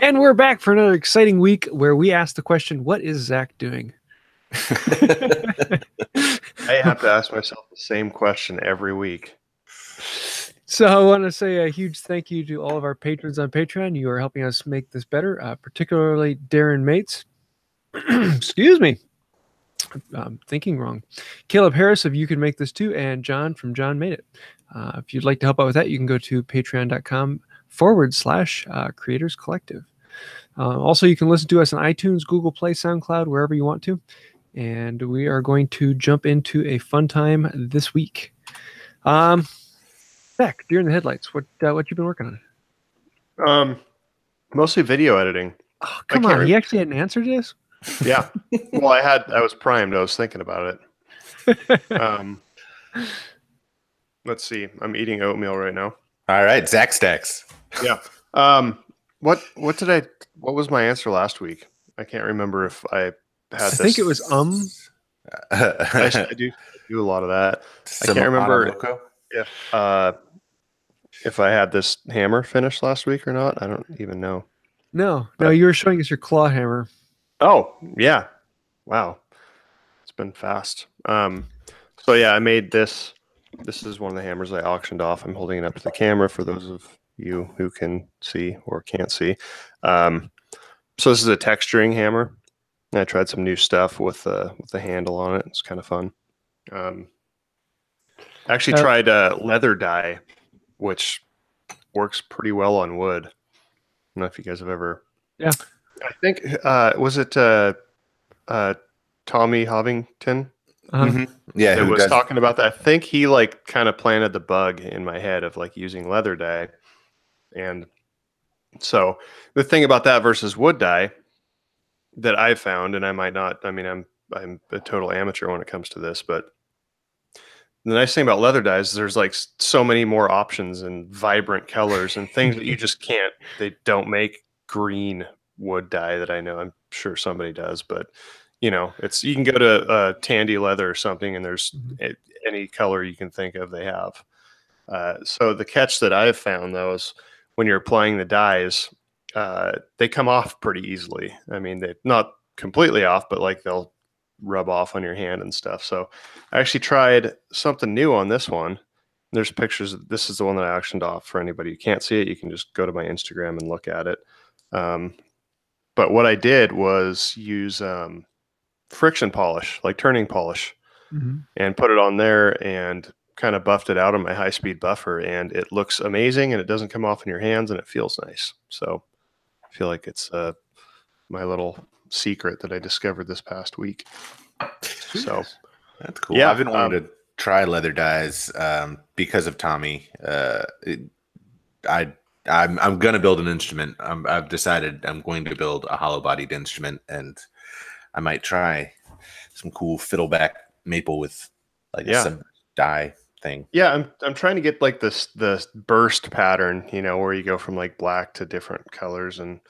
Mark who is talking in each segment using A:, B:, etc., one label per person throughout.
A: And we're back for another exciting week where we ask the question, what is Zach doing?
B: I have to ask myself the same question every week.
A: So I want to say a huge thank you to all of our patrons on Patreon. You are helping us make this better, particularly Darren Mates. Excuse me. I'm thinking wrong. Caleb Harris of You Can Make This Too, and John from John Made It. If you'd like to help out with that, you can go to patreon.com/Creators Collective. Also, you can listen to us on iTunes, Google Play, SoundCloud, wherever you want to. And we are going to jump into a fun time this week. Zach, deer in the headlights. What you been working
B: on? Mostly video editing.
A: Oh, come on! He actually had an answer to this.
B: Yeah. Well, I was primed. I was thinking about it. Let's see. I'm eating oatmeal right now.
C: All right, Zack Stacks.
B: Yeah. What was my answer last week? I can't remember if I had this.
A: I think it was
B: I do a lot of that. I can't remember if I had this hammer finished last week or not. I don't even know.
A: No, you were showing us your claw hammer.
B: Oh, yeah. Wow. It's been fast. So yeah, I made this. This is one of the hammers I auctioned off. I'm holding it up to the camera for those of you who can see or can't see. So this is a texturing hammer. I tried some new stuff with the handle on it. It's kind of fun. I actually tried leather dye, which works pretty well on wood. I don't know if you guys have ever.
A: Yeah.
B: I think was it Tommy Hovington?
C: Mm-hmm. Yeah,
B: who was talking about that. I think he like kind of planted the bug in my head of like using leather dye. And so the thing about that versus wood dye that I found, and I might not, I mean, I'm a total amateur when it comes to this, but the nice thing about leather dyes is there's like so many more options and vibrant colors and things that you just can't. They don't make green wood dye that I know. I'm sure somebody does, but you know, you can go to Tandy Leather or something, and there's any color you can think of they have. So the catch that I've found though is when you're applying the dyes, they come off pretty easily. I mean, they're not completely off, but like they'll rub off on your hand and stuff. So I actually tried something new on this one. There's pictures. This is the one that I auctioned off. For anybody who can't see it, you can just go to my Instagram and look at it. But what I did was use friction polish, like turning polish, and put it on there and kind of buffed it out on my high-speed buffer, and it looks amazing, and it doesn't come off in your hands, and it feels nice. So I feel like it's my little secret that I discovered this past week. So
C: that's cool. Yeah, I've been wanting to try leather dyes because of Tommy. I'm going to build an instrument. I've decided I'm going to build a hollow-bodied instrument, and I might try some cool fiddleback maple with like some dye thing.
B: Yeah, I'm trying to get like the burst pattern, you know, where you go from like black to different colors, and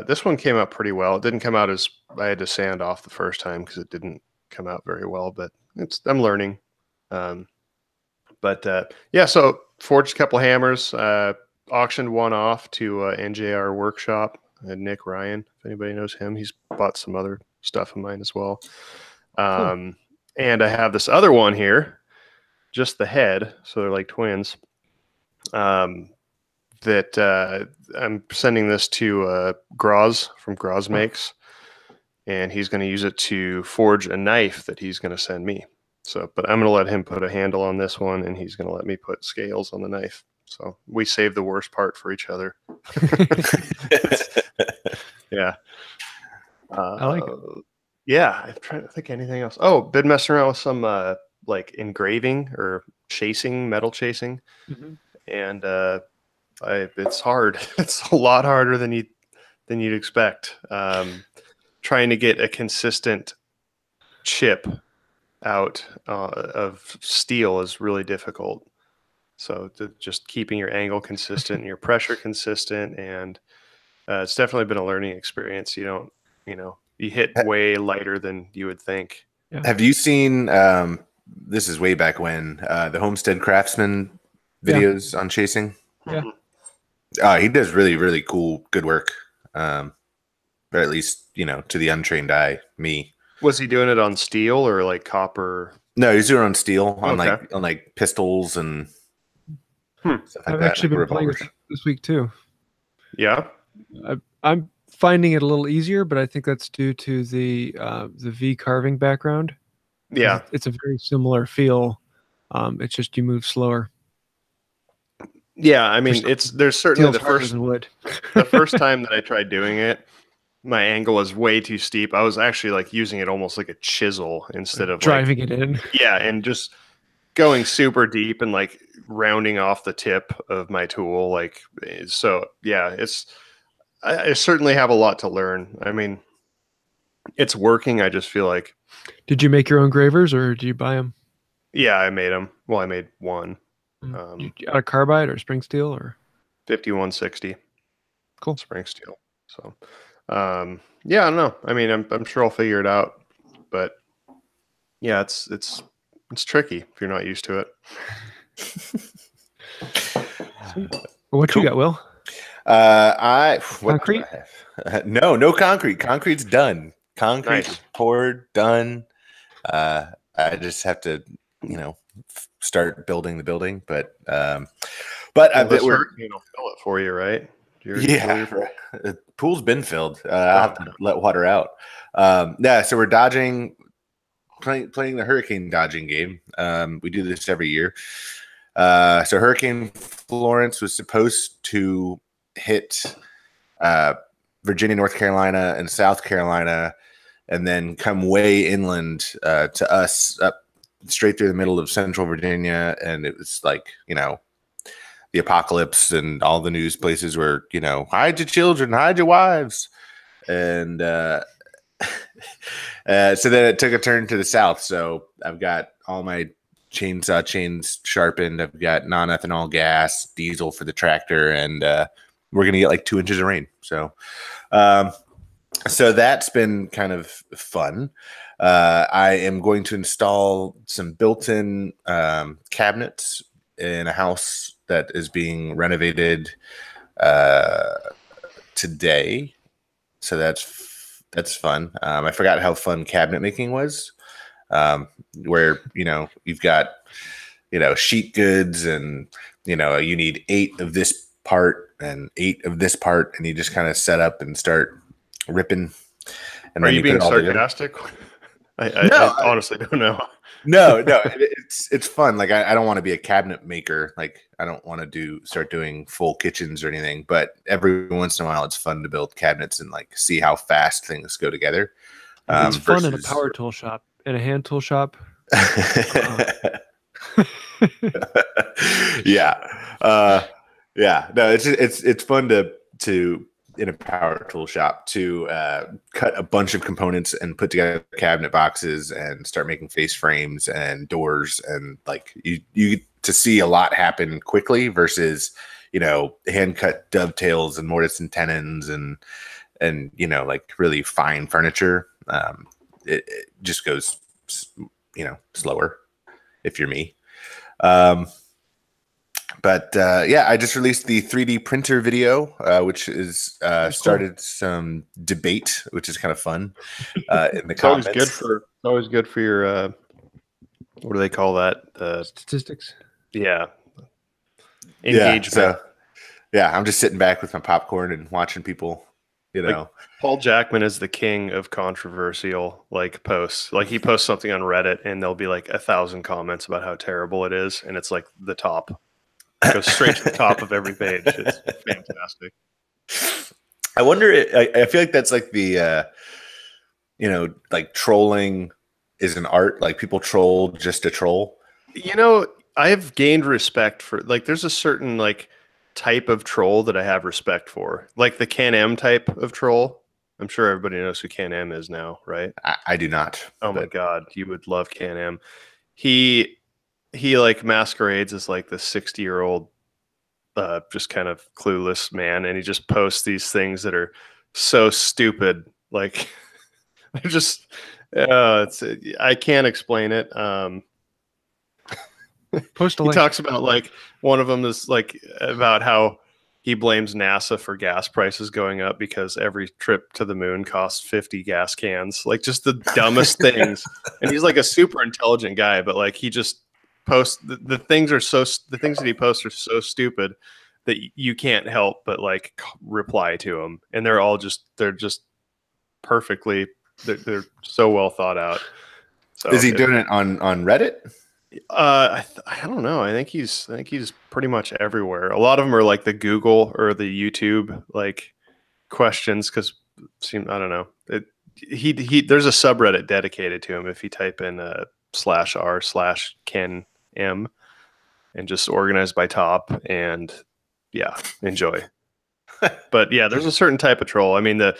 B: this one came out pretty well. It didn't come out as I had to sand off the first time because it didn't come out very well, but I'm learning. Yeah, so forged a couple hammers, auctioned one off to NJR Workshop, Nick Ryan, if anybody knows him. He's bought some other stuff of mine as well. Cool. And I have this other one here, just the head, so they're like twins. That I'm sending this to Groz from Groz Makes, and he's going to use it to forge a knife that he's going to send me. So, but I'm going to let him put a handle on this one, and he's going to let me put scales on the knife. So we save the worst part for each other. Yeah.
A: I like it.
B: Yeah, I'm trying to think of anything else. Oh, been messing around with some like engraving or chasing, metal chasing, and it's hard. It's a lot harder than you'd expect. Trying to get a consistent chip out of steel is really difficult. So just keeping your angle consistent and your pressure consistent, and it's definitely been a learning experience. You hit way lighter than you would think.
C: Yeah. Have you seen, this is way back when, the Homestead Craftsman videos on chasing?
A: Yeah.
C: He does really, really cool, good work. But at least, you know, to the untrained eye, me.
B: Was he doing it on steel or like copper?
C: No, he's doing it on steel, on
B: Okay.
C: like pistols and stuff like
A: I've
C: that.
A: actually
C: Like
A: been playing with
C: revolvers.
A: this week too.
B: Yeah.
A: I'm finding it a little easier, but I think that's due to the V carving background.
B: Yeah.
A: It's a very similar feel. It's just you move slower.
B: Yeah. I mean, there's certainly
A: Steel's harder than wood.
B: the first time that I tried doing it, my angle was way too steep. I was actually like using it almost like a chisel instead of
A: driving it in.
B: Yeah, and just going super deep and like rounding off the tip of my tool. Like, so yeah, I certainly have a lot to learn. I mean, it's working. I just feel like.
A: Did you make your own gravers or did you buy them?
B: Yeah, I made them. Well, I made one.
A: Out of carbide or spring steel or
B: 5160.
A: Cool.
B: Spring steel. So, yeah, I don't know. I mean, I'm sure I'll figure it out, but yeah, it's tricky if you're not used to it.
A: What you got, Will?
C: Concrete? No concrete. Concrete's done. Concrete is poured, done. I just have to, you know, start building the building, but I bet we're
B: fill it for you, right?
C: The pool's been filled. I have to let water out. So we're playing the hurricane dodging game. We do this every year. So Hurricane Florence was supposed to hit Virginia, North Carolina, and South Carolina, and then come way inland to us, up straight through the middle of Central Virginia. And it was like, you know, the apocalypse, and all the news places were, you know, hide your children, hide your wives. And so then it took a turn to the south. So I've got all my chainsaw chains sharpened. I've got non-ethanol gas, diesel for the tractor, and we're going to get like 2 inches of rain. So that's been kind of fun. I am going to install some built-in cabinets in a house that is being renovated today. So that's fun. I forgot how fun cabinet making was, where, you know, you've got, you know, sheet goods, and, you know, you need 8 of this part and 8 of this part, and you just kind of set up and start ripping. And
B: are you being sarcastic? I honestly don't know.
C: No, it's fun. Like, I don't want to be a cabinet maker. Like, I don't want to start doing full kitchens or anything, but every once in a while it's fun to build cabinets and like see how fast things go together.
A: It's fun in a power tool shop, in a hand tool shop.
C: Yeah. No, it's fun to in a power tool shop to cut a bunch of components and put together cabinet boxes and start making face frames and doors, and like you get to see a lot happen quickly versus, you know, hand cut dovetails and mortise and tenons and you know, like really fine furniture. It just goes, you know, slower if you're me. But I just released the 3D printer video, which is started some debate, which is kind of fun in the comments.
B: Always good for your what do they call that?
A: Statistics.
B: Yeah. Engagement.
C: I'm just sitting back with my popcorn and watching people. You know,
B: like, Paul Jackman is the king of controversial like posts. Like, he posts something on Reddit and there'll be like 1,000 comments about how terrible it is, and it's like the top. It goes straight to the top of every page. It's fantastic.
C: I wonder. I feel like that's like the, you know, like trolling is an art. Like, people troll just to troll.
B: You know, I've gained respect for, like, there's a certain like type of troll that I have respect for, like the Can-Am type of troll. I'm sure everybody knows who Can-Am is now, right?
C: I do not.
B: My God, you would love Can-Am. He like masquerades as like the 60-year-old just kind of clueless man, and he just posts these things that are so stupid. Like, just I can't explain it.
A: Post a
B: he
A: link.
B: talks about, like, one of them is like about how he blames NASA for gas prices going up because every trip to the moon costs 50 gas cans. Like just the dumbest things. And he's like a super intelligent guy, but like he just posts the things that he posts are so stupid that you can't help but like reply to them. And they're just perfectly, they're so well thought out. So
C: is he doing it on Reddit?
B: I don't know. I think he's pretty much everywhere. A lot of them are like the Google or the YouTube like questions because I don't know. He there's a subreddit dedicated to him. If you type in /r/Ken M and just organize by top and yeah, enjoy. But yeah, there's a certain type of troll. I mean the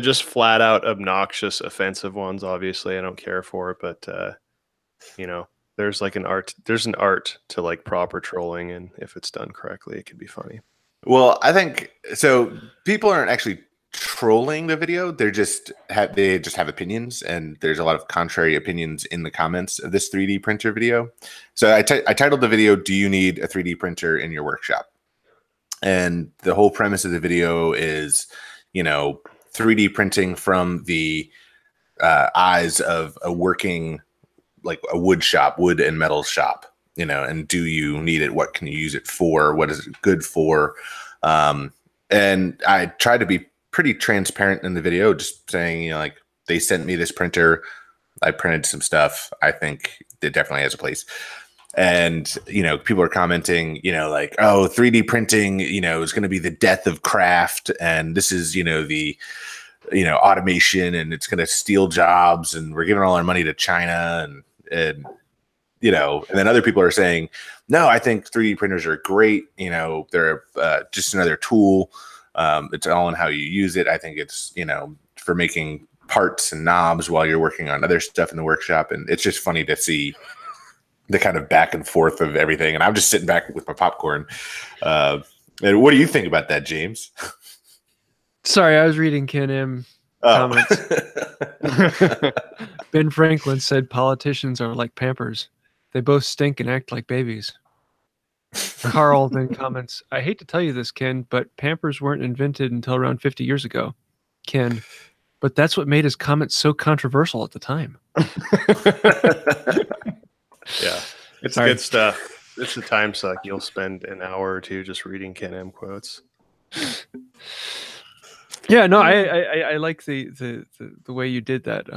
B: just flat out obnoxious, offensive ones. Obviously, I don't care for, but you know. There's an art to like proper trolling, and if it's done correctly, it can be funny.
C: Well, I think so. People aren't actually trolling the video; they just have opinions, and there's a lot of contrary opinions in the comments of this 3D printer video. So I titled the video, "Do you need a 3D printer in your workshop?" And the whole premise of the video is, 3D printing from the eyes of a working, like a wood and metal shop, and do you need it? What can you use it for? What is it good for? And I tried to be pretty transparent in the video, just saying, like they sent me this printer. I printed some stuff. I think it definitely has a place. And, people are commenting, like, oh, 3D printing, is going to be the death of craft. And this is, the automation, and it's going to steal jobs, and we're giving all our money to China. And then other people are saying, no, I think 3D printers are great. They're just another tool. It's all in how you use it. I think it's, for making parts and knobs while you're working on other stuff in the workshop. And it's just funny to see the kind of back and forth of everything. And I'm just sitting back with my popcorn. And what do you think about that, James?
A: Sorry, I was reading Ken M. comments. Ben Franklin said politicians are like Pampers. They both stink and act like babies. Carl then comments, I hate to tell you this, Ken, but Pampers weren't invented until around 50 years ago. Ken, but that's what made his comments so controversial at the time.
B: Yeah, it's good stuff. It's a time suck. You'll spend an hour or two just reading Ken M quotes.
A: Yeah, no, I like the way you did that.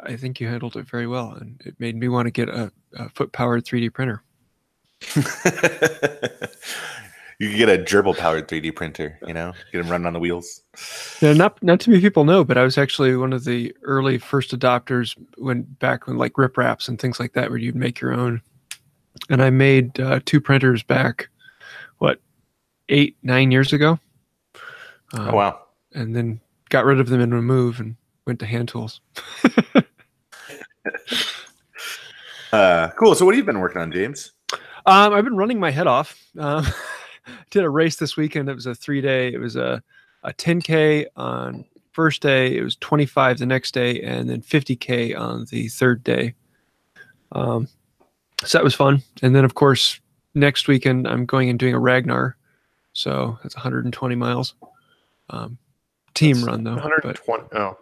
A: I think you handled it very well, and it made me want to get a foot-powered 3D printer.
C: You could get a gerbil-powered 3D printer, get them running on the wheels.
A: Yeah, not too many people know, but I was actually one of the early first adopters back when like ripraps and things like that, where you'd make your own. And I made 2 printers back, 8-9 years ago.
C: Oh, wow.
A: And then got rid of them in Remove and went to hand tools.
C: Cool. So what have you been working on, James?
A: I've been running my head off. Did a race this weekend. It was a 3-day. It was a 10K on first day. It was 25 the next day, and then 50K on the third day. So that was fun. And then, of course, next weekend I'm going and doing a Ragnar. So that's 120 miles. Team run though.
B: 120.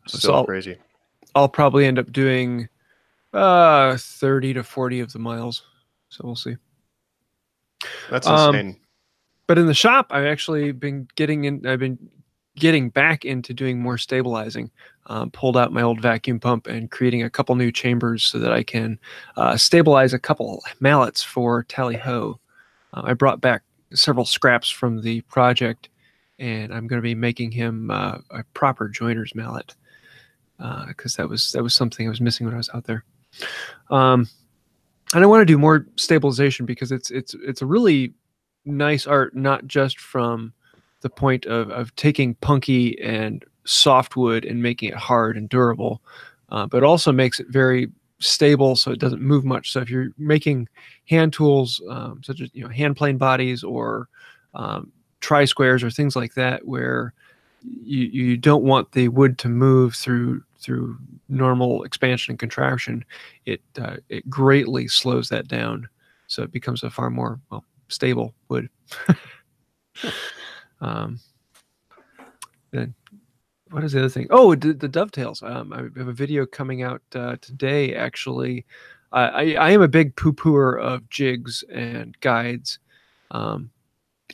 B: Still
A: so
B: crazy.
A: I'll probably end up doing 30 to 40 of the miles. So we'll see.
B: That's insane.
A: But in the shop, I've actually been getting back into doing more stabilizing. Pulled out my old vacuum pump and creating a couple new chambers so that I can stabilize a couple mallets for Tally Ho. I brought back several scraps from the project, and I'm going to be making him a proper joiner's mallet because that was something I was missing when I was out there. And I want to do more stabilization because it's a really nice art, not just from the point of taking punky and softwood and making it hard and durable, but also makes it very stable so it doesn't move much. So if you're making hand tools such as hand plane bodies or tri-squares or things like that, where you don't want the wood to move through normal expansion and contraction, it greatly slows that down. So it becomes a far more stable wood. Then what is the other thing? Oh, the dovetails. I have a video coming out today, actually. I am a big poo-pooer of jigs and guides.
C: So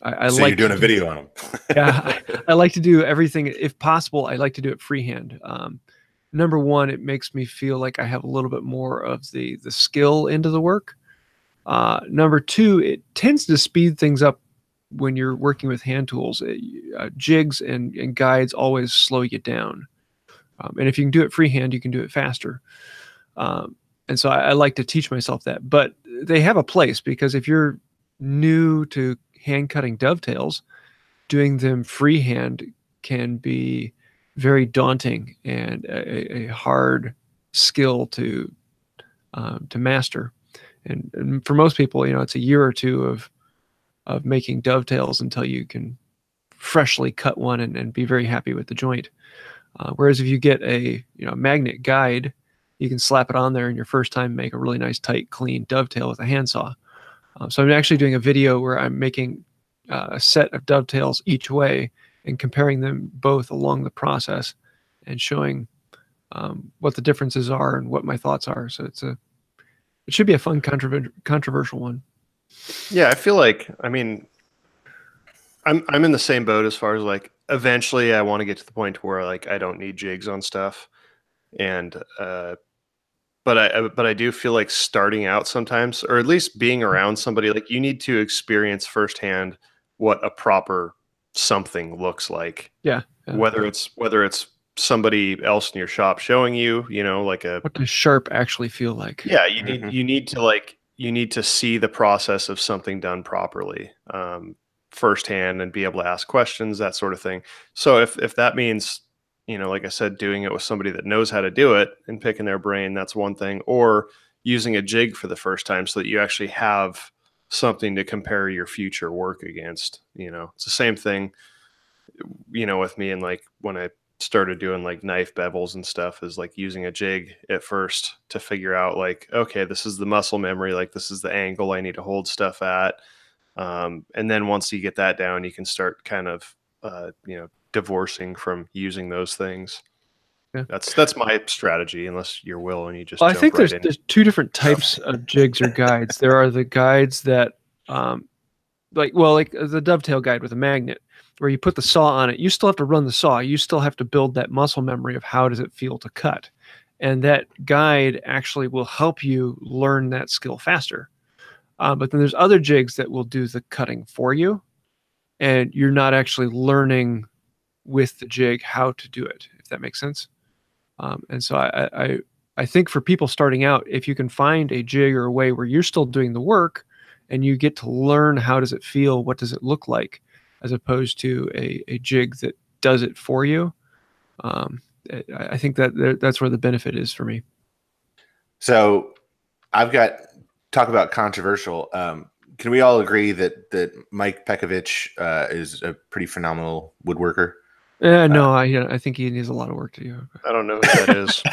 C: you're doing a video on them.
A: Yeah, I like to do everything. If possible, I like to do it freehand. Number one, it makes me feel like I have a little bit more of the skill into the work. Number two, it tends to speed things up when you're working with hand tools. Jigs and guides always slow you down. And if you can do it freehand, you can do it faster. And so I like to teach myself that. But they have a place, because if you're new to hand cutting dovetails, doing them freehand can be very daunting and a hard skill to master. And for most people, it's a year or two of making dovetails until you can freshly cut one and be very happy with the joint. Whereas if you get a magnet guide, you can slap it on there and your first time make a really nice, tight, clean dovetail with a handsaw. So I'm actually doing a video where I'm making a set of dovetails each way and comparing them both along the process and showing what the differences are and what my thoughts are. So it should be a fun, controversial one.
B: Yeah, I feel like, I'm in the same boat as far as like, eventually I want to get to the point where like I don't need jigs on stuff. And but I do feel like starting out sometimes, or at least being around somebody, like you need to experience firsthand what a proper something looks like.
A: Yeah.
B: Whether it's somebody else in your shop showing you, like
A: what does sharp actually feel like?
B: Yeah, you need to see the process of something done properly firsthand and be able to ask questions, that sort of thing. So if that means, like I said, doing it with somebody that knows how to do it and picking their brain, that's one thing. Or using a jig for the first time so that you actually have something to compare your future work against. It's the same thing, with me, and like when I started doing like knife bevels and stuff, is like using a jig at first to figure out like, okay, this is the muscle memory, like this is the angle I need to hold stuff at. And then once you get that down, you can start kind of, divorcing from using those things.
A: Yeah.
B: That's my strategy, unless you're Will and you just.
A: I think there's two different types of jigs or guides. There are the guides that, like the dovetail guide with a magnet, where you put the saw on it. You still have to run the saw. You still have to build that muscle memory of how does it feel to cut, and that guide actually will help you learn that skill faster. But then there's other jigs that will do the cutting for you, and you're not actually learning with the jig how to do it, if that makes sense. And so I think for people starting out, if you can find a jig or a way where you're still doing the work and you get to learn how does it feel, what does it look like, as opposed to a jig that does it for you, I think that's where the benefit is for me.
C: So I've got, talk about controversial. Can we all agree that Mike Pekovich is a pretty phenomenal woodworker?
A: No, I think he needs a lot of work to do.
B: I don't know who that is.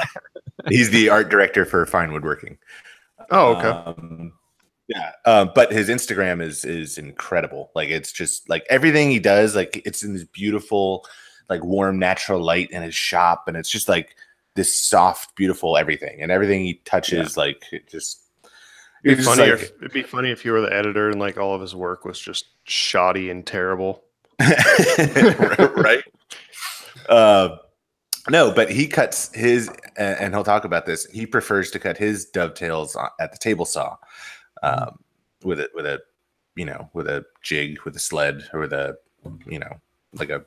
C: He's the art director for Fine Woodworking.
B: Oh, okay.
C: Yeah, but his Instagram is incredible. Like, it's just like everything he does, like it's in this beautiful, like warm, natural light in his shop, and it's just like this soft, beautiful everything, and everything he touches, like it just.
B: It'd be funny if you were the editor and like all of his work was just shoddy and terrible.
C: Right. No, but he cuts his, and he'll talk about this. He prefers to cut his dovetails at the table saw, with a jig, with a sled, or with a, like a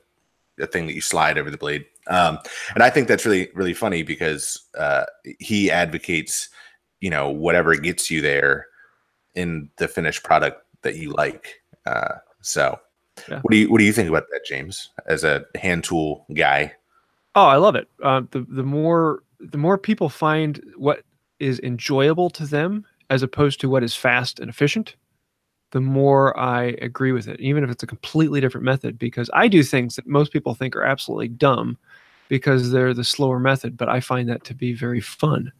C: thing that you slide over the blade. And I think that's really, really funny because he advocates, whatever gets you there in the finished product that you like. So yeah. What do you think about that, James, as a hand tool guy?
A: Oh, I love it. The more people find what is enjoyable to them as opposed to what is fast and efficient, the more I agree with it, even if it's a completely different method, because I do things that most people think are absolutely dumb because they're the slower method, but I find that to be very fun.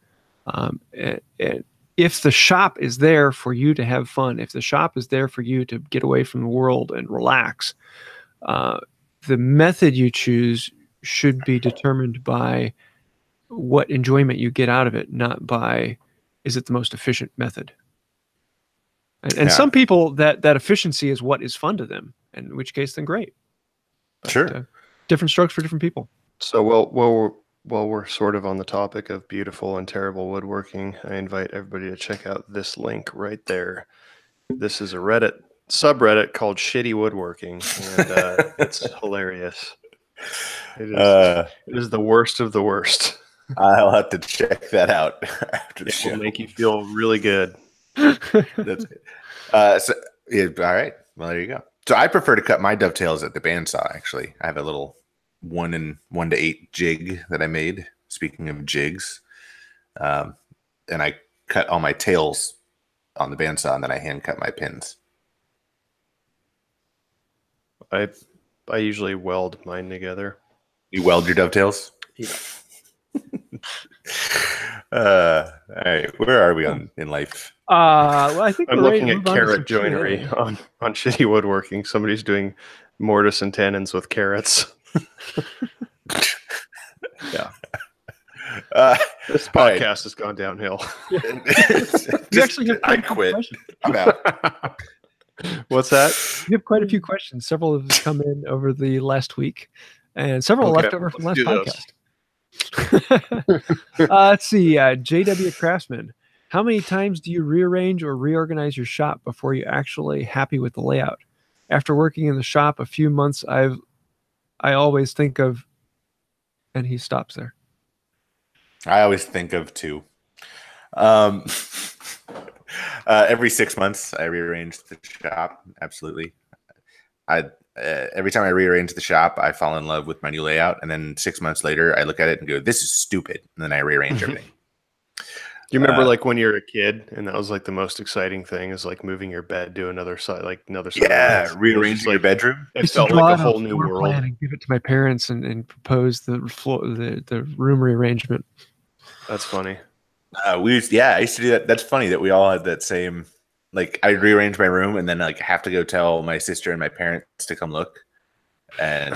A: And if the shop is there for you to have fun, if the shop is there for you to get away from the world and relax, the method you choose should be determined by what enjoyment you get out of it, not by is it the most efficient method. And some people that efficiency is what is fun to them, in which case then great. But,
C: sure.
A: Different strokes for different people.
B: So while we're sort of on the topic of beautiful and terrible woodworking, I invite everybody to check out this link right there. This is a Reddit subreddit called Shitty Woodworking, and it's hilarious. It is the worst of the worst.
C: I'll have to check that out after the
B: show.
C: It
B: will make you feel really good.
C: That's it. All right. Well, there you go. So I prefer to cut my dovetails at the bandsaw, actually. I have a little 1:8 jig that I made. Speaking of jigs, and I cut all my tails on the bandsaw, and then I hand cut my pins.
B: I usually weld mine together.
C: You weld your dovetails?
B: Yeah.
C: All right. Where are we in life?
A: Well, I think
B: I'm looking at carrot joinery on Shitty Woodworking. Somebody's doing mortise and tenons with carrots.
A: Yeah.
B: This podcast has gone downhill.
C: I quit. I'm out.
A: What's that? We have quite a few questions. Several have come in over the last week, and several left over from last podcast. Let's see. JW Craftsman. How many times do you rearrange or reorganize your shop before you're actually happy with the layout? After working in the shop a few months, I always think of, and he stops there.
C: I always think of two. Every 6 months, I rearrange the shop. Absolutely. Every time I rearrange the shop, I fall in love with my new layout. And then 6 months later, I look at it and go, this is stupid. And then I rearrange everything.
B: You remember like when you were a kid and that was like the most exciting thing is like moving your bed to another side,
C: Yeah, rearranging your bedroom.
B: It felt like a whole new world.
A: And give it to my parents and propose the room rearrangement.
B: That's funny.
C: I used to do that. That's funny that we all had that same, like I'd rearrange my room and then like have to go tell my sister and my parents to come look. And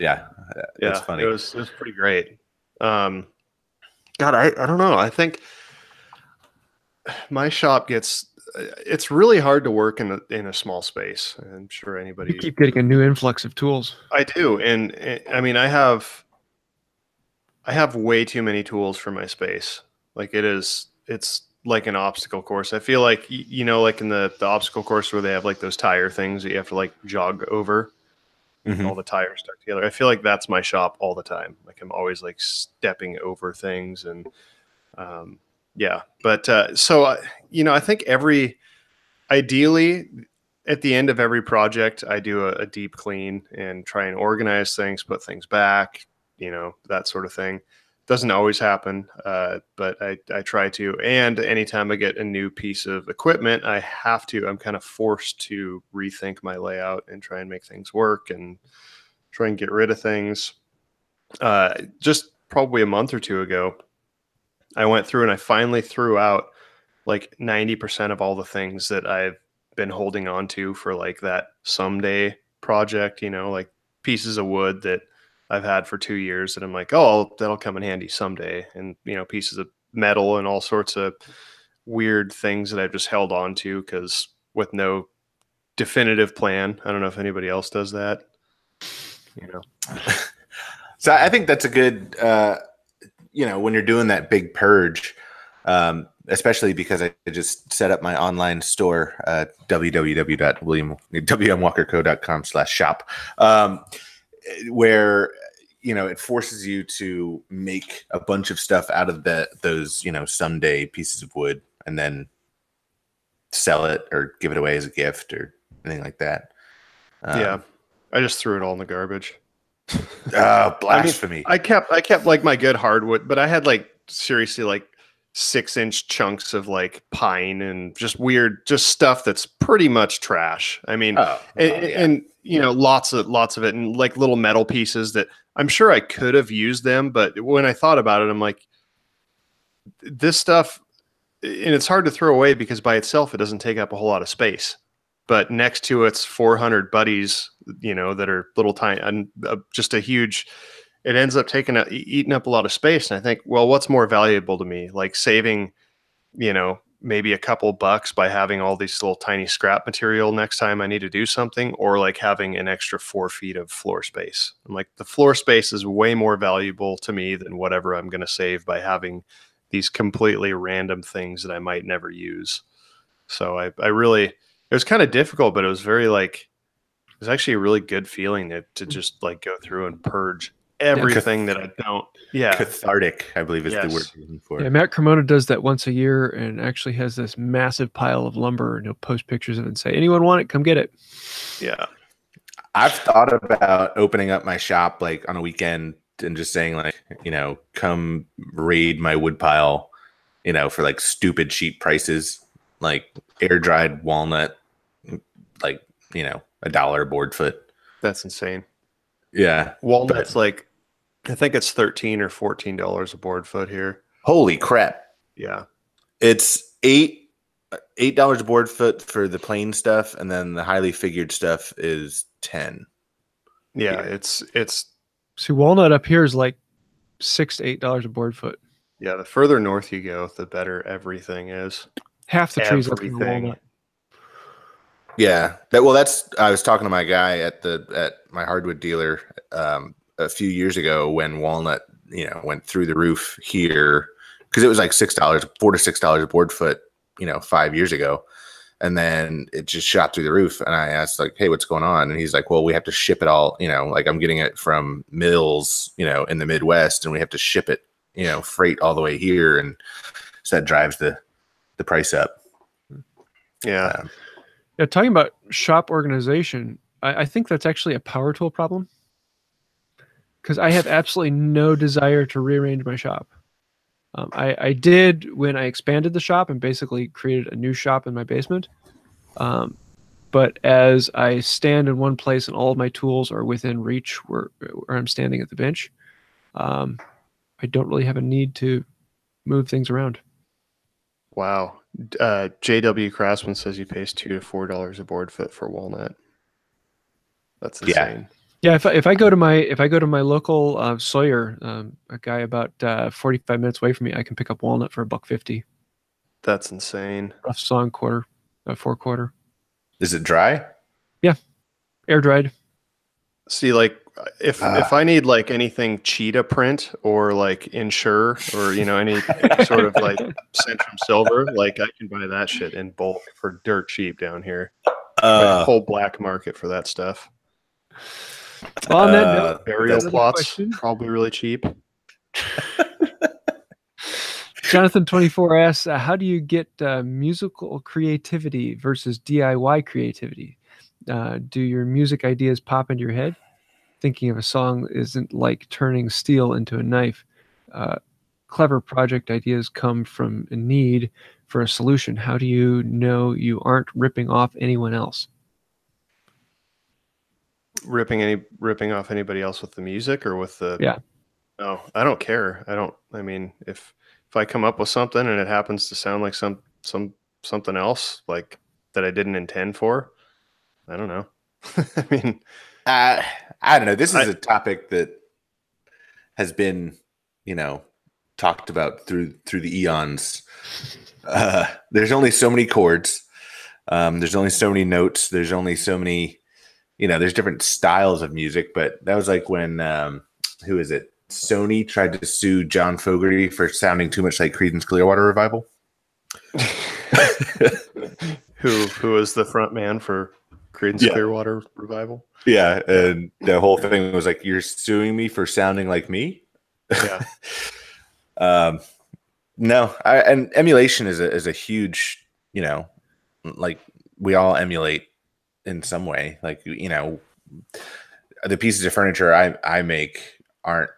C: it's funny.
B: It was pretty great. God, I don't know. I think my shop it's really hard to work in a small space. I'm sure anybody.
A: You keep getting a new influx of tools.
B: I do. And I mean, I have way too many tools for my space. Like it's like an obstacle course. I feel like, like in the obstacle course where they have like those tire things that you have to like jog over. Mm-hmm. All the tires stuck together. I feel like that's my shop all the time. Like I'm always like stepping over things and But I think ideally at the end of every project, I do a deep clean and try and organize things, put things back, that sort of thing. Doesn't always happen, but I try to. And anytime I get a new piece of equipment, I'm kind of forced to rethink my layout and try and make things work and try and get rid of things. Just probably a month or two ago, I went through and I finally threw out like 90% of all the things that I've been holding on to for like that someday project, like pieces of wood that I've had for 2 years that I'm like, that'll come in handy someday. And, pieces of metal and all sorts of weird things that I've just held on to because with no definitive plan. I don't know if anybody else does that.
C: So I think that's a good, when you're doing that big purge, especially because I just set up my online store, www.wmwalkerco.com/shop, where, it forces you to make a bunch of stuff out of those, someday pieces of wood and then sell it or give it away as a gift or anything like that.
B: I just threw it all in the garbage.
C: Blasphemy.
B: I kept like my good hardwood, but I had like seriously like 6-inch chunks of like pine and just weird, just stuff that's pretty much trash. I mean, and lots of it and like little metal pieces that I'm sure I could have used them. But when I thought about it, I'm like, this stuff it's hard to throw away because by itself it doesn't take up a whole lot of space. But next to its 400 buddies, that are little tiny, and just a huge, it ends up eating up a lot of space. And I think, well, what's more valuable to me? Like saving, maybe a couple bucks by having all these little tiny scrap material next time I need to do something, or like having an extra 4 feet of floor space. I'm like, the floor space is way more valuable to me than whatever I'm going to save by having these completely random things that I might never use. So I really, it was kind of difficult, but it was very it was actually a really good feeling to just go through and purge everything that I don't. Yeah.
C: Cathartic, I believe is the word you're looking for.
A: Yeah, Matt Cremona does that once a year and actually has this massive pile of lumber, and he'll post pictures of it and say, anyone want it? Come get it.
B: Yeah.
C: I've thought about opening up my shop on a weekend and just saying come raid my wood pile, for stupid cheap prices, like air dried walnut, $1 a board foot.
B: That's insane.
C: Yeah.
B: Walnut's I think it's $13 or $14 a board foot here.
C: Holy crap.
B: Yeah.
C: It's $8 a board foot for the plain stuff, and then the highly figured stuff is $10.
B: Yeah,
C: here.
B: it's
A: see, walnut up here is like $6 to $8 a board foot.
B: Yeah, the further north you go, the better everything is.
A: Half the trees up in walnut.
C: Yeah, I was talking to my guy at my hardwood dealer a few years ago when walnut went through the roof here, because it was like $6, $4 to $6 a board foot 5 years ago, and then it just shot through the roof. And I asked hey, what's going on? And he's like, well, we have to ship it all, I'm getting it from mills in the Midwest, and we have to ship it freight all the way here, and so that drives the price up.
B: Yeah.
A: Yeah, talking about shop organization, I think that's actually a power tool problem, because I have absolutely no desire to rearrange my shop. I did when I expanded the shop and basically created a new shop in my basement. But as I stand in one place and all of my tools are within reach where I'm standing at the bench, I don't really have a need to move things around.
B: Wow. JW Craftsman says he pays $2 to $4 a board foot for walnut. That's insane.
A: Yeah, if I go to my local Sawyer, a guy about 45 minutes away from me, I can pick up walnut for $1.50.
B: That's insane.
A: Rough sawn quarter, 4/4.
C: Is it dry?
A: Yeah, air dried.
B: See, if I need anything cheetah print or Insure or any sort of Centrum Silver, I can buy that shit in bulk for dirt cheap down here. Whole black market for that stuff.
A: Well, on that note,
B: burial plots probably really cheap.
A: Jonathan24 asks, how do you get musical creativity versus DIY creativity? Do your music ideas pop into your head? Thinking of a song isn't like turning steel into a knife. Clever project ideas come from a need for a solution. How do you know you aren't ripping off anyone else?
B: Ripping off anybody else with the music or with the...
A: Yeah.
B: No, I don't care. If I come up with something and it happens to sound like something else that I didn't intend for, I don't know.
C: I don't know. This is a topic that has been, talked about through the eons. There's only so many chords. There's only so many notes. There's only so many, there's different styles of music. But that was when, who is it? Sony tried to sue John Fogerty for sounding too much like Creedence Clearwater Revival.
B: Who was the front man for Creedence Clearwater Revival?
C: Yeah, and the whole thing was you're suing me for sounding like me?
B: Yeah.
C: No, and emulation is a huge, we all emulate in some way. The pieces of furniture I make aren't,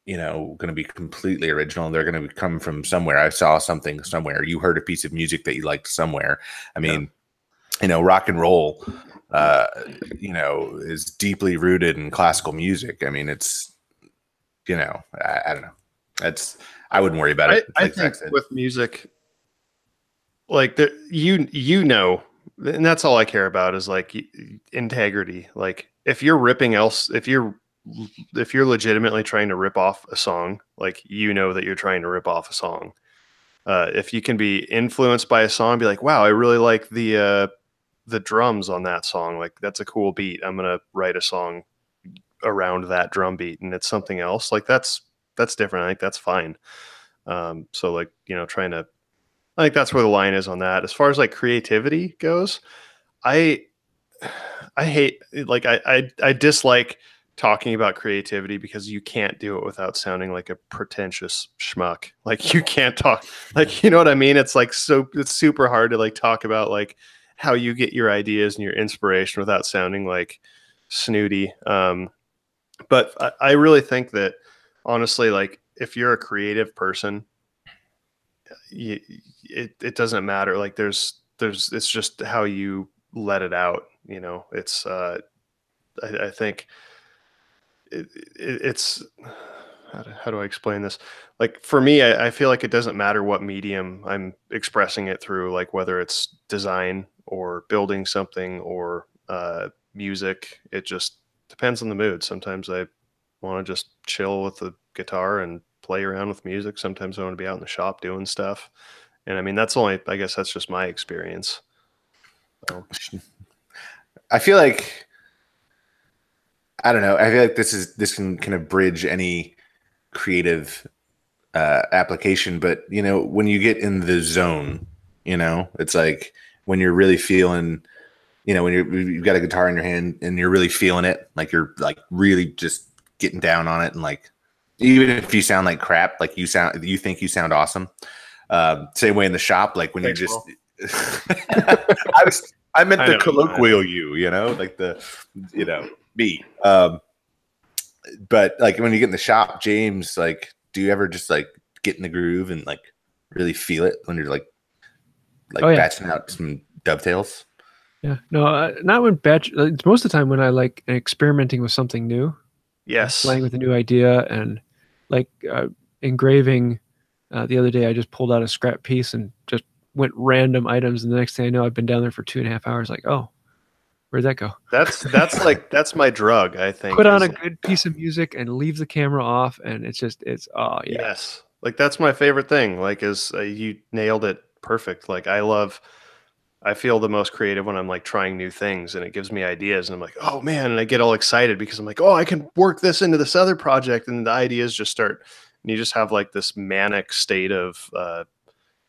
C: going to be completely original. They're going to come from somewhere. I saw something somewhere. You heard a piece of music that you liked somewhere. Rock and roll, is deeply rooted in classical music. It's, I don't know. I wouldn't worry about it.
B: I think with music, like you know, and that's all I care about is like integrity. Like if you're if you're legitimately trying to rip off a song, like you know that you're trying to rip off a song. If you can be influenced by a song, be like, wow, I really like the drums on that song. Like that's a cool beat. I'm gonna write a song around that drum beat, and it's something else. Like that's different. I think that's fine. So like, you know, I think that's where the line is on that. As far as like creativity goes, I hate, like, I dislike talking about creativity because you can't do it without sounding like a pretentious schmuck. Like you can't talk, like, you know what I mean? It's like, it's super hard to like talk about like how you get your ideas and your inspiration without sounding like snooty. But I really think that honestly, like if you're a creative person, it doesn't matter. Like it's just how you let it out. You know, it's I think it's how do I explain this? Like for me, I feel like it doesn't matter what medium I'm expressing it through, like whether it's design or building something or music. It just depends on the mood. Sometimes I want to just chill with the guitar and play around with music. Sometimes I want to be out in the shop doing stuff. And I mean, I guess that's just my experience. So.
C: I feel like, I don't know. I feel like this can kind of bridge any creative application, but you know, when you get in the zone, you know, it's like when you're really feeling, you know, when you've got a guitar in your hand and you're really feeling it, like you're like really just getting down on it, and like even if you sound like crap, like you think you sound awesome. Same way in the shop, like when you just I meant the colloquial you know, like the, you know, me. But like when you get in the shop, James, like, do you ever just like get in the groove and like really feel it when you're like batching out some dovetails?
A: Yeah, no, not when batch. It's most of the time when I like experimenting with something new.
B: Yes,
A: playing with a new idea, and like engraving. The other day, I just pulled out a scrap piece and just went random items, and the next thing I know, I've been down there for 2.5 hours. Like, oh, where'd that go?
B: That's like that's my drug. I think
A: put on a good piece of music and leave the camera off, and it's oh yeah.
B: Yes, like that's my favorite thing. Like, is you nailed it perfect. Like I feel the most creative when I'm like trying new things, and it gives me ideas, and I'm like, oh man, and I get all excited because I'm like, oh, I can work this into this other project, and the ideas just start, and you just have like this manic state of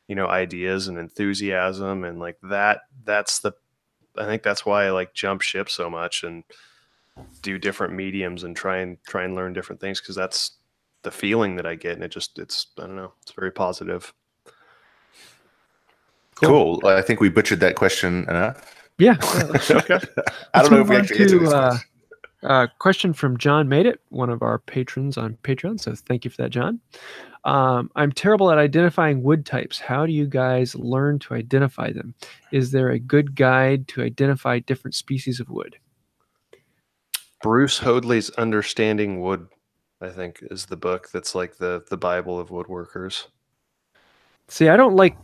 B: you know, ideas and enthusiasm, and like I think that's why I like jump ship so much and do different mediums and try and learn different things, because that's the feeling that I get, and it's I don't know, it's very positive.
C: Cool. I think we butchered that question enough.
A: Yeah.
B: Okay.
C: I don't know if we actually answered this question.
A: Question from John Made It, one of our patrons on Patreon. So thank you for that, John. I'm terrible at identifying wood types. How do you guys learn to identify them? Is there a good guide to identify different species of wood?
B: Bruce Hoadley's Understanding Wood, I think, is the book that's like the Bible of woodworkers.
A: See, I don't like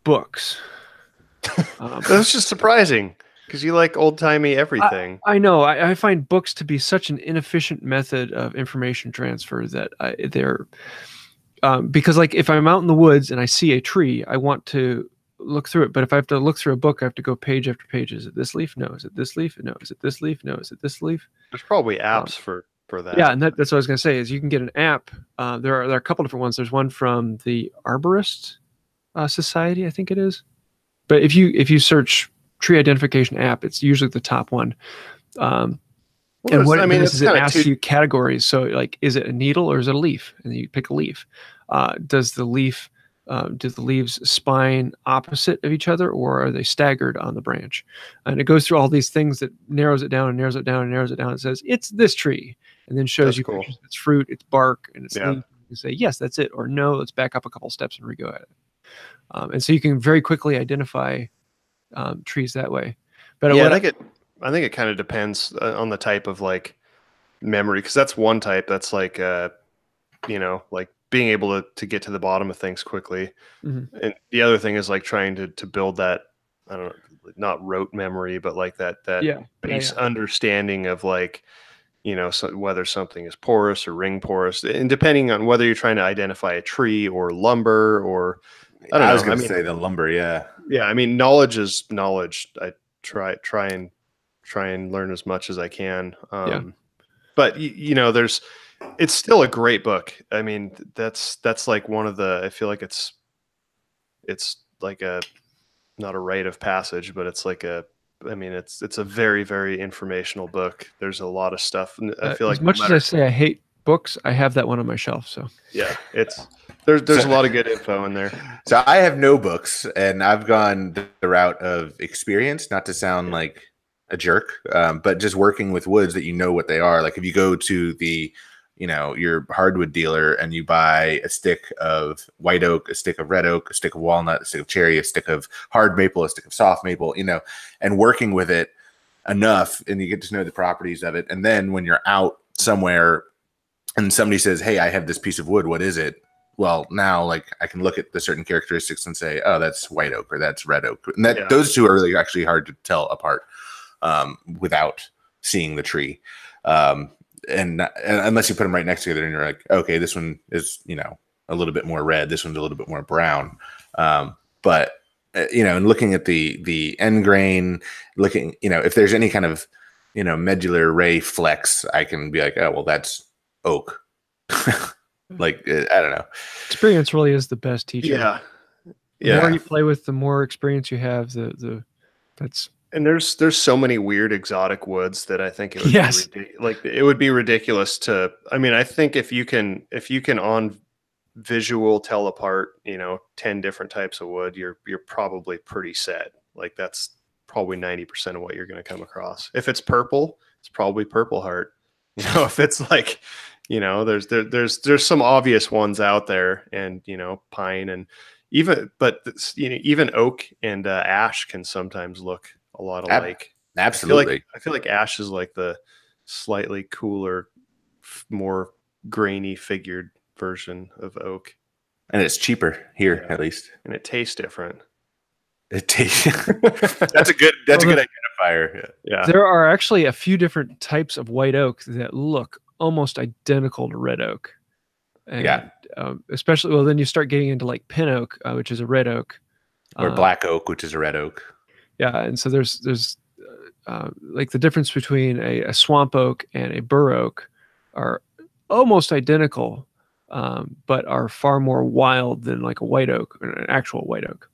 A: books.
B: That's just surprising, because you like old-timey everything.
A: I know. I find books to be such an inefficient method of information transfer that they're because like if I'm out in the woods and I see a tree, I want to look through it. But if I have to look through a book, I have to go page after page. Is it this leaf? No. Is it this leaf? No. Is it this leaf? No. Is it this leaf?
B: There's probably apps for that.
A: Yeah, and that's what I was going to say is you can get an app. There are a couple different ones. There's one from the Arborist Society, I think it is. But if you search tree identification app, it's usually the top one. And what it does is it asks you categories. So like, is it a needle or is it a leaf? And then you pick a leaf. Do the leaves spine opposite of each other, or are they staggered on the branch? And it goes through all these things that narrows it down and narrows it down and narrows it down. It says it's this tree, and then shows you pictures of its fruit, its bark, and its leaf. You say yes, that's it, or no, let's back up a couple steps and re-go at it. And so you can very quickly identify trees that way. But
B: yeah, I think it kind of depends on the type of like memory, because that's one type that's like you know, like being able to get to the bottom of things quickly.
A: Mm-hmm.
B: And the other thing is like trying to build that, I don't know, not rote memory, but like that base understanding of like, whether something is porous or ring porous, and depending on whether you're trying to identify a tree or lumber or
C: I was going to say the lumber. Yeah.
B: Yeah. I mean, knowledge is knowledge. I try and learn as much as I can. But it's still a great book. I mean, that's like one of the, I feel like it's like not a rite of passage, but it's like it's a very, very informational book. There's a lot of stuff. I feel like
A: as much as I say I hate books, I have that one on my shelf. So
B: yeah, there's a lot of good info in there.
C: So I have no books, and I've gone the route of experience, not to sound like a jerk, but just working with woods that what they are. Like if you go to the your hardwood dealer and you buy a stick of white oak, a stick of red oak, a stick of walnut, a stick of cherry, a stick of hard maple, a stick of soft maple, and working with it enough, and you get to know the properties of it. And then when you're out somewhere and somebody says, hey, I have this piece of wood, what is it? Well, now like I can look at the certain characteristics and say, oh, that's white oak or that's red oak. And those two are really actually hard to tell apart without seeing the tree. And unless you put them right next to each other and you're like, okay, this one is, a little bit more red. This one's a little bit more brown. But and looking at the end grain, looking, if there's any kind of, medular ray flex, I can be like, oh, well, that's oak. Like, I don't know.
A: Experience really is the best teacher.
B: Yeah.
A: The more you play with, the more experience you have.
B: And there's so many weird exotic woods that I think it would be ridiculous to. I mean, I think if you can on visual tell apart 10 different types of wood, you're probably pretty set. Like that's probably 90% of what you're going to come across. If it's purple, it's probably purple heart. If it's like there's some obvious ones out there, and pine and even oak and ash can sometimes look a lot alike.
C: Absolutely.
B: I feel like ash is like the slightly cooler, more grainy figured version of oak.
C: And it's cheaper here, at least.
B: And it tastes different.
C: That's a good identifier.
B: Yeah.
A: There are actually a few different types of white oak that look almost identical to red oak. And, especially, then you start getting into like pin oak, which is a red oak.
C: Or black oak, which is a red oak.
A: Yeah, and so there's like the difference between a swamp oak and a bur oak are almost identical, but are far more wild than like a white oak or an actual white oak.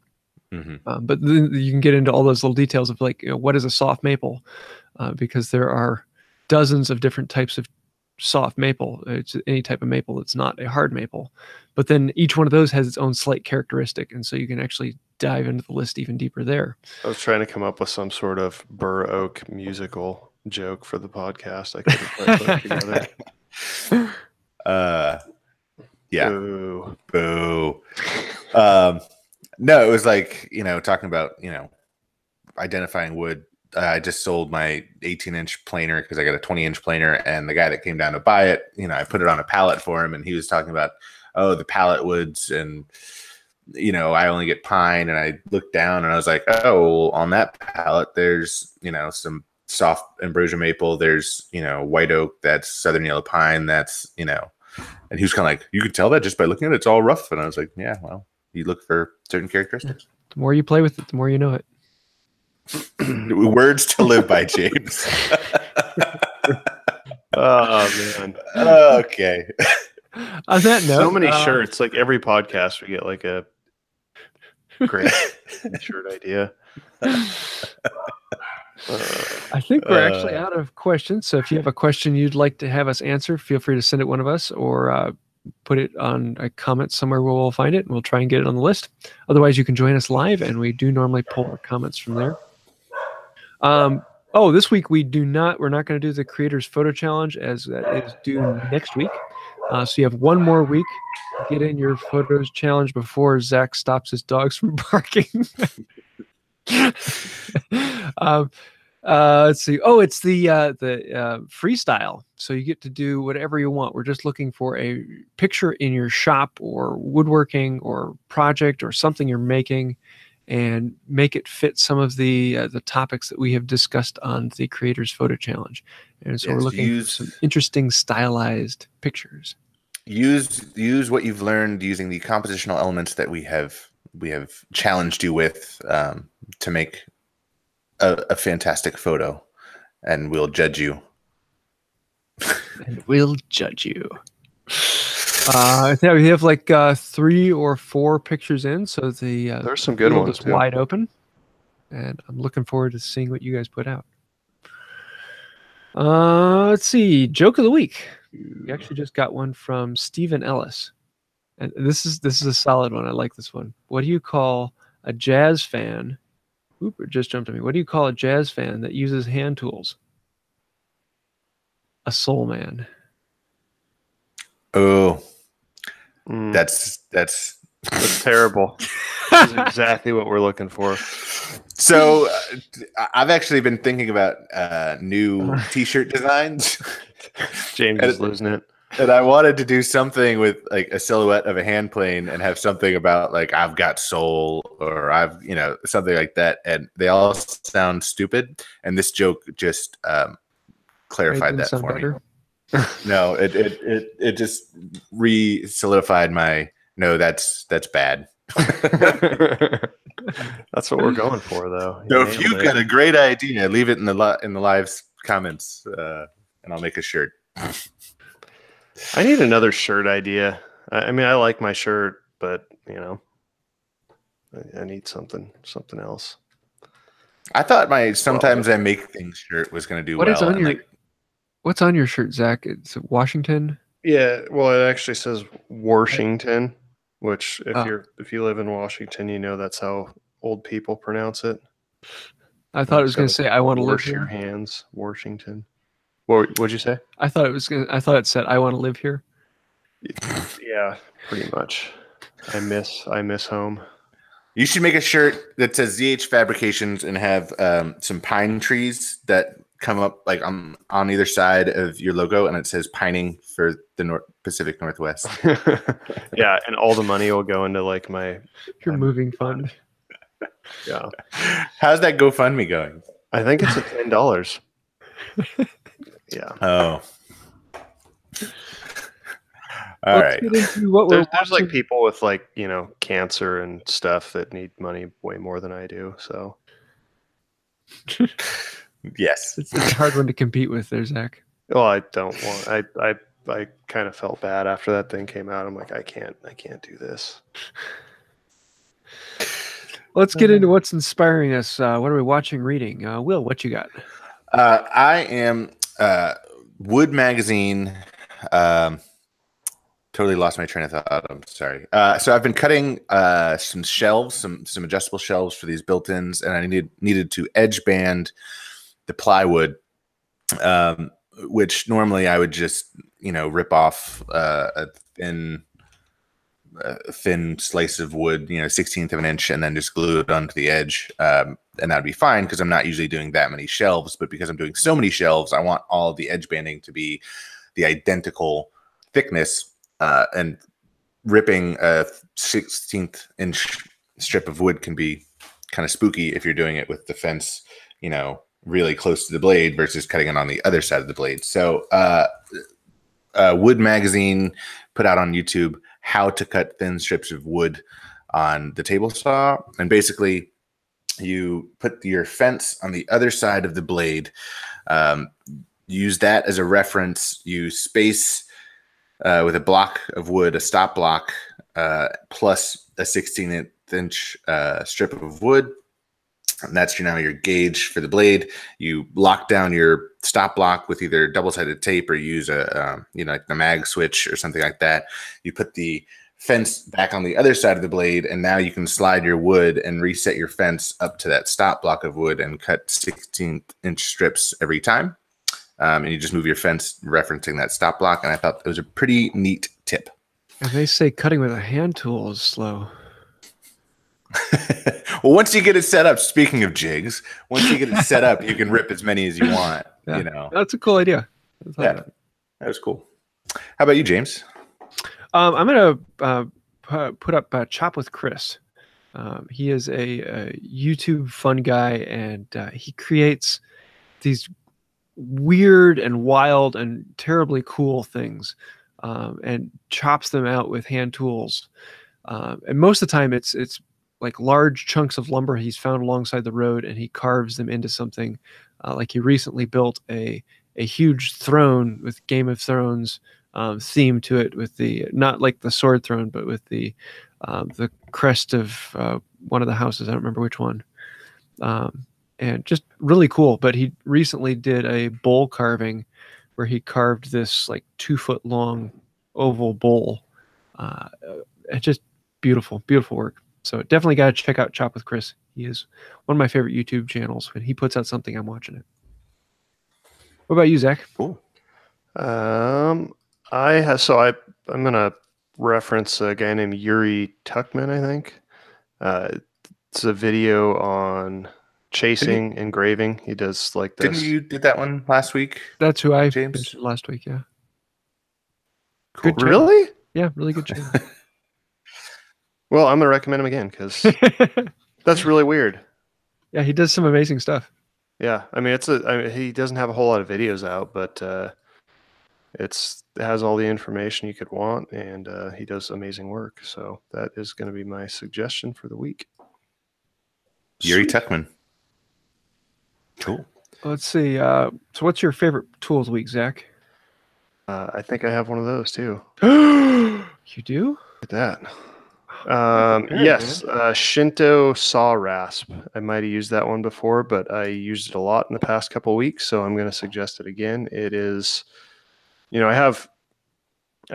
C: Mm-hmm.
A: But then you can get into all those little details of like what is a soft maple, because there are dozens of different types of soft maple. It's any type of maple that's not a hard maple, but then each one of those has its own slight characteristic, and so you can actually dive into the list even deeper there.
B: I was trying to come up with some sort of bur oak musical joke for the podcast. I couldn't quite put it together.
C: Yeah.
B: Boo.
C: No, it was like, talking about, identifying wood. I just sold my 18-inch planer because I got a 20-inch planer, and the guy that came down to buy it, I put it on a pallet for him, and he was talking about, the pallet woods, and I only get pine, and I looked down and I was like, oh, well, on that pallet, there's, some soft ambrosia maple. There's, white oak, that's southern yellow pine. That's, and he was kind of like, you could tell that just by looking at it. It's all rough. And I was like, yeah, well, you look for certain characteristics.
A: The more you play with it, the more you know it.
C: Words to live by, James.
B: Oh, man.
C: Okay.
A: On that note,
B: so many shirts. Like every podcast, we get like a great shirt idea.
A: I think we're actually out of questions. So if you have a question you'd like to have us answer, feel free to send it one of us, or put it on a comment somewhere where we'll find it, and we'll try and get it on the list. Otherwise, you can join us live, and we do normally pull our comments from there. This week we're not going to do the Creators Photo Challenge, as that is due next week. So you have one more week to get in your photos challenge before Zack stops his dogs from barking. Let's see. Oh, it's the freestyle. So you get to do whatever you want. We're just looking for a picture in your shop or woodworking or project or something you're making, and make it fit some of the topics that we have discussed on the Creators Photo Challenge. And so we're looking for some interesting stylized pictures.
C: Use what you've learned using the compositional elements that we have challenged you with to make a fantastic photo, and we'll judge you.
A: And we'll judge you. I think we have like 3 or 4 pictures in, so
B: there's some good ones
A: is wide open, and I'm looking forward to seeing what you guys put out. Let's see, joke of the week. We actually just got one from Stephen Ellis, and this is a solid one. I like this one. What do you call a jazz fan? Oop, it just jumped at me. What do you call a jazz fan that uses hand tools? A soul man.
C: Oh, that's
B: terrible. This is exactly what we're looking for.
C: So I've actually been thinking about new T-shirt designs.
B: James is losing it.
C: And I wanted to do something with like a silhouette of a hand plane and have something about like I've got soul or I've something like that. And they all sound stupid. And this joke just clarified that for me. No, it just re-solidified my no. That's bad.
B: That's what we're going for, though.
C: So if you've got a great idea, leave it in the live comments, and I'll make a shirt.
B: I need another shirt idea. I mean, I like my shirt, but I need something else.
C: I thought my sometimes I make things shirt was going to do
A: what
C: well.
A: Is on your, what's on your shirt, Zach? It's Washington.
B: Yeah, well, it actually says Washington, which if you live in Washington, that's how old people pronounce it.
A: I thought it was going to say I want to live here.
B: Wash your hands, Washington. What'd you say?
A: I thought it said I want to live here.
B: Yeah, pretty much. I miss home.
C: You should make a shirt that says ZH Fabrications and have some pine trees that come up like on either side of your logo, and it says pining for the Pacific Northwest.
B: Yeah, and all the money will go into like
A: your moving fund.
B: Yeah.
C: How's that GoFundMe going?
B: I think it's at $10. Yeah.
C: Oh. All right.
B: There's like people with like, cancer and stuff that need money way more than I do. So
C: yes.
A: It's a hard one to compete with there, Zach.
B: Well, I don't want I kind of felt bad after that thing came out. I'm like, I can't do this.
A: Let's get into what's inspiring us. What are we watching, reading? Will, what you got?
C: I am Wood Magazine. Totally lost my train of thought. I'm sorry. So I've been cutting some shelves, some adjustable shelves for these built-ins, and I needed to edge band the plywood, which normally I would just rip off a thin slice of wood, 1/16 of an inch, and then just glue it onto the edge, and that'd be fine because I'm not usually doing that many shelves. But because I'm doing so many shelves, I want all of the edge banding to be the identical thickness. And ripping a 1/16 inch strip of wood can be kind of spooky if you're doing it with the fence, really close to the blade versus cutting it on the other side of the blade. So Wood Magazine put out on YouTube how to cut thin strips of wood on the table saw. And basically you put your fence on the other side of the blade, use that as a reference, you space with a block of wood, a stop block, plus a 1/16 strip of wood. And that's your gauge for the blade. You lock down your stop block with either double-sided tape or use a like the mag switch or something like that. You put the fence back on the other side of the blade, and now you can slide your wood and reset your fence up to that stop block of wood and cut 16-inch strips every time. And you just move your fence referencing that stop block. And I thought it was a pretty neat tip.
A: And they say cutting with a hand tool is slow.
C: Well, once you get it set up, speaking of jigs, once you get it set up, you can rip as many as you want.
A: Yeah,
C: you know,
A: that's a cool idea.
C: Yeah, that was cool. How about you, James?
A: I'm gonna put up Chop with Chris. He is a YouTube fun guy, and he creates these weird and wild and terribly cool things, and chops them out with hand tools. And most of the time, it's like large chunks of lumber he's found alongside the road, and he carves them into something. Like he recently built a huge throne with Game of Thrones theme to it, with the not like the sword throne, but with the crest of one of the houses. I don't remember which one. And just really cool. But he recently did a bowl carving where he carved this like 2-foot long oval bowl. It's just beautiful, beautiful work. So definitely got to check out Chop with Chris. He is one of my favorite YouTube channels. When he puts out something, I'm watching it. What about you, Zach?
C: Cool.
B: I'm gonna reference a guy named Yuri Tuckman, I think. It's a video on chasing, engraving. He does like this.
C: Didn't you did that one last week?
A: That's who I
C: James?
A: mentioned last week. Yeah.
B: Cool.
A: Good channel.
B: Really?
A: Yeah, really good channel.
B: Well, I'm gonna recommend him again because that's really weird.
A: Yeah, he does some amazing stuff.
B: Yeah, I mean, he doesn't have a whole lot of videos out, but it has all the information you could want, and he does amazing work. So that is going to be my suggestion for the week.
C: Yuri Tuckman. Cool.
A: Let's see. So what's your favorite tools week, Zach?
B: I think I have one of those too.
A: You do?
B: Look at that. Yes, Shinto saw rasp. I might have used that one before, but I used it a lot in the past couple of weeks, so I'm going to suggest it again. It is, I've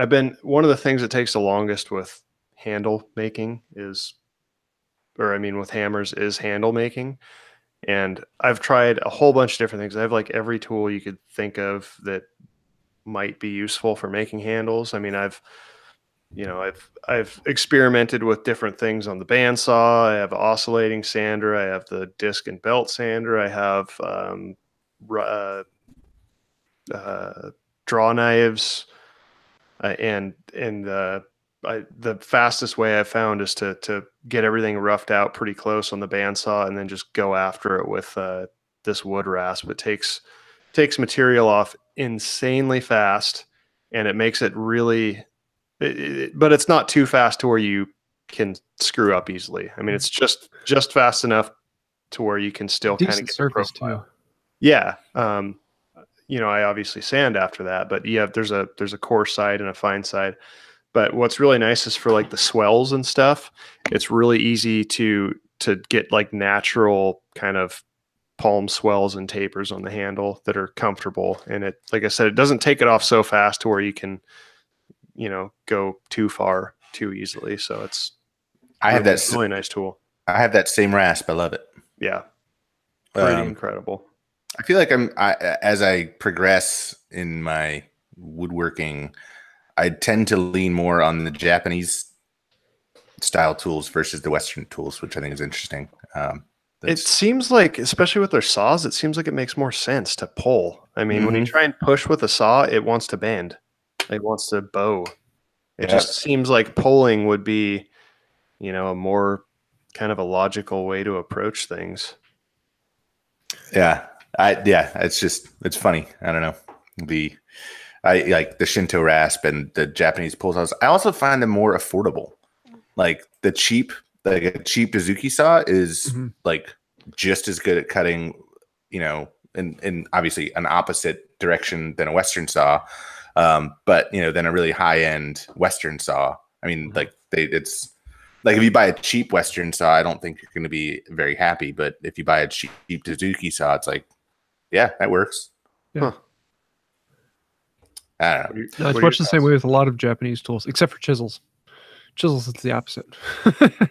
B: been one of the things that takes the longest with handle making with hammers is handle making. And I've tried a whole bunch of different things. I have like every tool you could think of that might be useful for making handles. I mean, I've experimented with different things on the bandsaw. I have an oscillating sander. I have the disc and belt sander. I have draw knives, and the fastest way I've found is to get everything roughed out pretty close on the bandsaw and then just go after it with this wood rasp. It takes material off insanely fast, and it makes it really. But it's not too fast to where you can screw up easily. I mean, it's just fast enough to where you can still kind of get
A: surface
B: the profile.
A: too.
B: Yeah. I obviously sand after that, but yeah, there's a coarse side and a fine side. But what's really nice is for like the swells and stuff, it's really easy to get like natural kind of palm swells and tapers on the handle that are comfortable. And it, like I said, it doesn't take it off so fast to where you can, go too far too easily. So
C: I have that
B: really nice tool.
C: I have that same rasp. I love it.
B: Yeah. Pretty incredible.
C: I feel like as I progress in my woodworking, I tend to lean more on the Japanese style tools versus the Western tools, which I think is interesting.
B: It seems like, especially with their saws, it seems like it makes more sense to pull. I mean, when you try and push with a saw, it wants to bend. It wants to bow. It just seems like pulling would be, a more kind of a logical way to approach things.
C: Yeah. It's funny. I don't know. I like the Shinto rasp and the Japanese pull saws. I also find them more affordable. Like a cheap Suzuki saw is like just as good at cutting, in obviously an opposite direction than a Western saw. But then a really high end Western saw. I mean, it's like if you buy a cheap Western saw, I don't think you're going to be very happy. But if you buy a cheap Suzuki saw, it's like, yeah, that works.
A: Yeah.
C: Huh. I don't know.
A: No, it's much the same way with a lot of Japanese tools, except for chisels. Chisels, it's the opposite.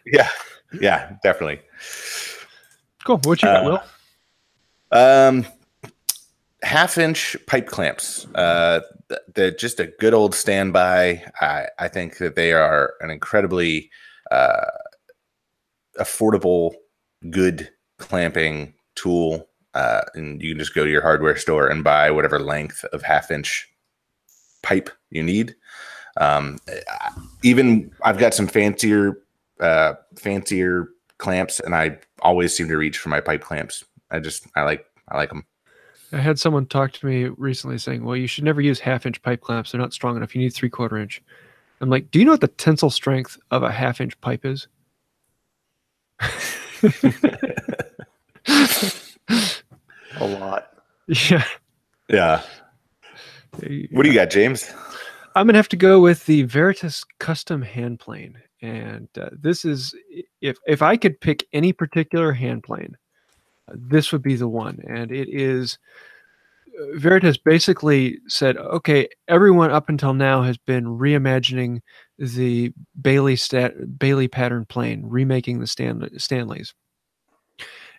C: Yeah, definitely.
A: Cool. What you got, Will?
C: 1/2-inch pipe clamps. They're just a good old standby. I think that they are an incredibly affordable, good clamping tool, and you can just go to your hardware store and buy whatever length of 1/2-inch pipe you need. Even I've got some fancier clamps, and I always seem to reach for my pipe clamps. I like them.
A: I had someone talk to me recently saying, well, you should never use 1/2-inch pipe clamps. They're not strong enough. You need 3/4 inch. I'm like, do you know what the tensile strength of a 1/2-inch pipe is?
B: A lot.
A: Yeah.
C: Yeah. What do you got, James?
A: I'm going to have to go with the Veritas custom hand plane. And this is, if I could pick any particular hand plane, this would be the one. And it is, Veritas basically said, okay, everyone up until now has been reimagining the Bailey pattern plane, remaking the Stanleys.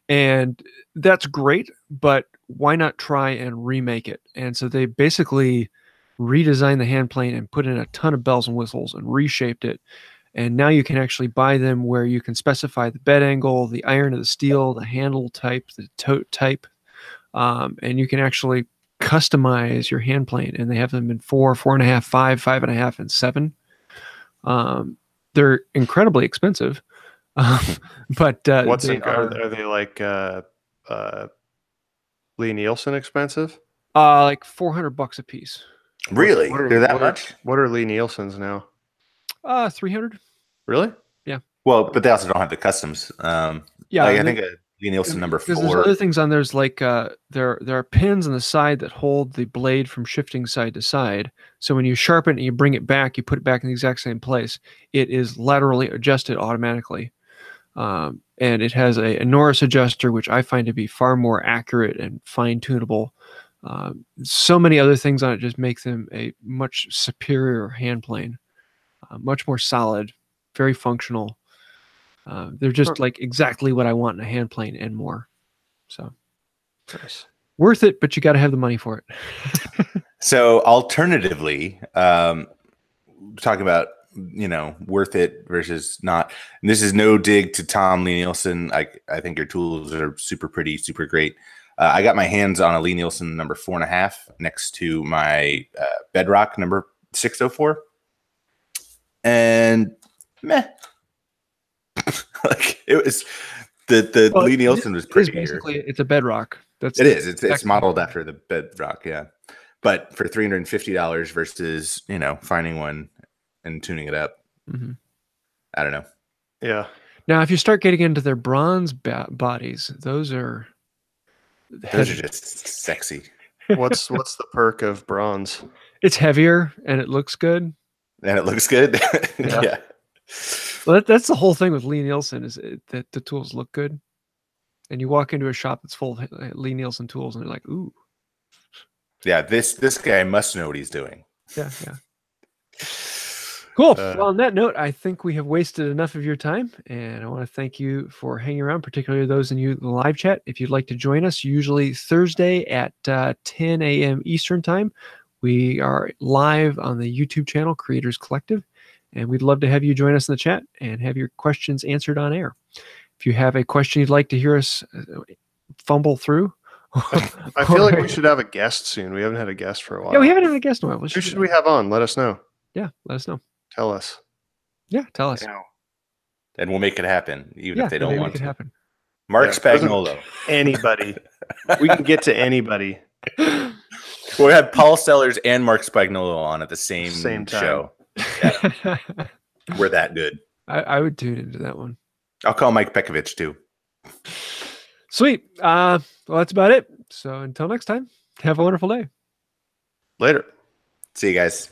A: And that's great, but why not try and remake it? And so they basically redesigned the hand plane and put in a ton of bells and whistles and reshaped it. And now you can actually buy them where you can specify the bed angle, the iron of the steel, the handle type, the tote type. And you can actually customize your hand plane. And they have them in 4, 4.5, 5, 5.5, and 7. They're incredibly expensive. But
B: are they like Lee Nielsen expensive?
A: Like $400 a piece.
C: Really? They're that much?
B: What are Lee Nielsen's now?
A: 300.
B: Really?
A: Yeah.
C: Well, but they also don't have the customs.
A: Yeah,
C: I think a Lee Nielsen number 4.
A: There's other things on there's like there are pins on the side that hold the blade from shifting side to side. So when you sharpen it and you bring it back, you put it back in the exact same place. It is laterally adjusted automatically. And it has a Norris adjuster, which I find to be far more accurate and fine-tunable. So many other things on it just make them a much superior hand plane, much more solid, very functional. They're just like exactly what I want in a hand plane and more. So
B: nice.
A: Worth it, but you got to have the money for it.
C: So alternatively, talking about, worth it versus not. And this is no dig to Tom Lee Nielsen. I think your tools are super pretty, super great. I got my hands on a Lee Nielsen number 4.5 next to my Bedrock number 604, and meh. Like it was the Lee Nielsen was pretty.
A: Basically, it's a Bedrock.
C: It's modeled after the Bedrock, yeah. But for $350 versus finding one and tuning it up, I don't know.
B: Yeah.
A: Now, if you start getting into their bronze bodies, those are
C: just sexy.
B: What's the perk of bronze?
A: It's heavier and it looks good.
C: And it looks good. Yeah.
A: Well, that's the whole thing with Lee Nielsen is that the tools look good. And you walk into a shop that's full of Lee Nielsen tools and they're like, ooh.
C: Yeah, this guy must know what he's doing.
A: Yeah. Cool. Well, on that note, I think we have wasted enough of your time, and I want to thank you for hanging around, particularly those in the live chat. If you'd like to join us, usually Thursday at 10 a.m. Eastern Time, we are live on the YouTube channel, Creators Collective, and we'd love to have you join us in the chat and have your questions answered on air. If you have a question you'd like to hear us fumble through,
B: I feel like we should have a guest soon. We haven't had a guest for a while.
A: Yeah, we haven't had a guest in a while.
B: Who should we have on? Let us know.
A: Yeah, let us know.
B: Tell us.
A: Yeah, tell us.
C: And we'll make it happen, even if they don't want
A: to. Happen.
C: Mark Spagnuolo.
B: Anybody. We can get to anybody.
C: We'll have Paul Sellers and Mark Spagnuolo on at the same time. Show. Yeah. We're that good.
A: I would tune into that one.
C: I'll call Mike Pekovich too.
A: Sweet. Well, that's about it. So until next time, have a wonderful day.
B: Later.
C: See you guys.